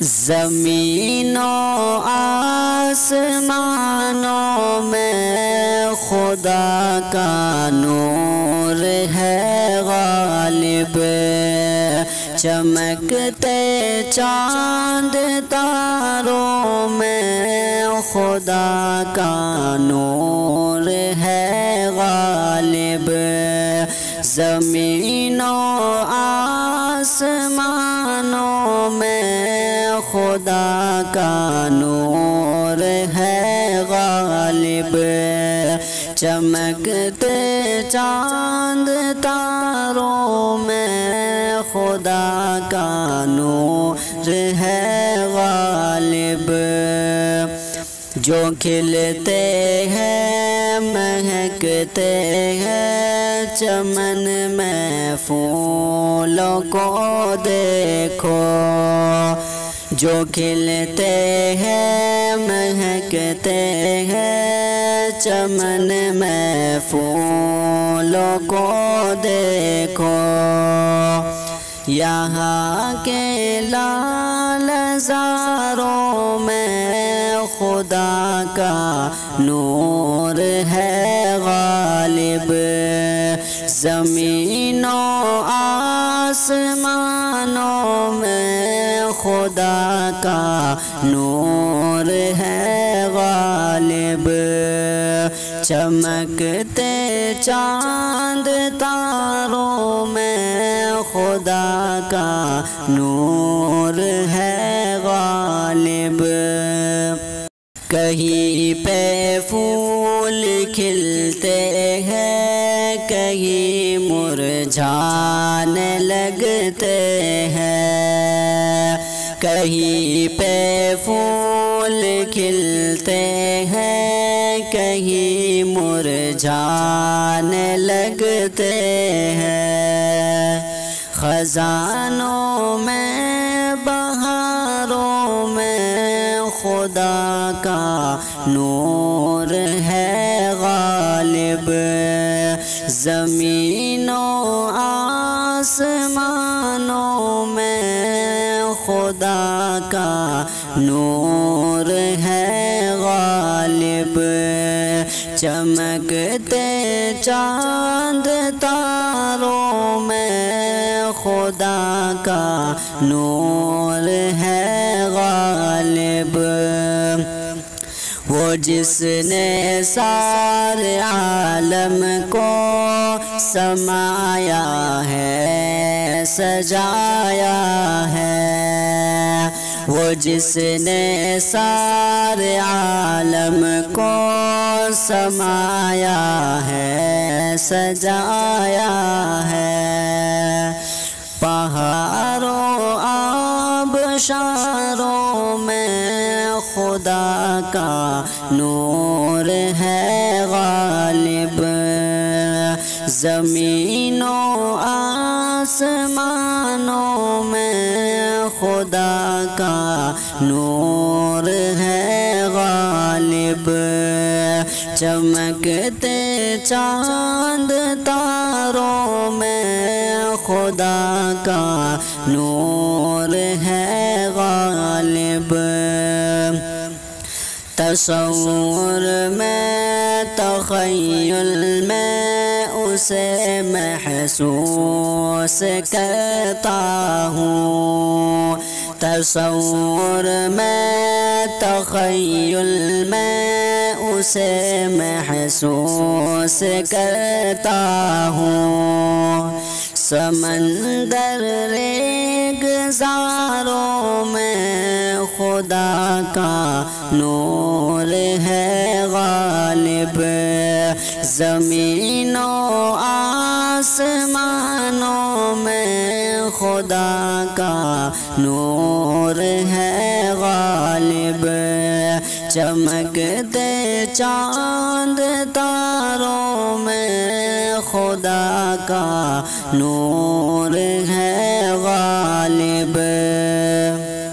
زمین و آسمانوں میں خدا کا نور ہے غالب، چمکتے چاند تاروں میں خدا کا نور ہے غالب، زمین و آسمانوں میں خدا کا نور ہے غالب، چمکتے چاند تاروں میں خدا کا نور ہے غالب، جو کھلتے ہیں مہکتے ہیں چمن میں پھولوں کو دیکھو، جو کھلتے ہیں مہکتے ہیں چمن میں پھولوں کو دیکھو، یہاں کے لال زاروں میں خدا کا نور ہے غالب، زمین و آسمانوں میں خدا کا نور ہے غالب، چمکتے چاند تاروں میں خدا کا نور ہے غالب، کہیں پہ پھول کھلتے ہیں کہیں مرجھانے لگتے ہیں، کہیں پہ پھول کھلتے ہیں کہیں مرجھانے لگتے ہیں، خزانوں میں بہاروں میں خدا کا نور ہے غالب، زمین و آسمانوں میں خدا کا نور ہے غالب، چمکتے چاند تاروں میں خدا کا نور ہے غالب، وہ جس نے سارے عالم کو سمایا ہے سجایا ہے، وہ جس نے سارے عالم کو سمایا ہے سجایا ہے، پہاڑوں آبشاروں میں خدا کا نور ہے غالب، زمین و آسمانوں میں خدا کا نور ہے غالب، چمکتے چاند تاروں میں خدا کا نور ہے غالب، تصور میں تخیل میں اسے محسوس کرتا ہوں، تصور میں تخیل میں اسے محسوس کرتا ہوں، سمندر ریگزاروں میں خدا کا نور ہے غالب، زمین و آسمانوں میں خدا کا نور ہے غالب، چمکتے چاند تاروں میں خدا کا نور ہے غالب۔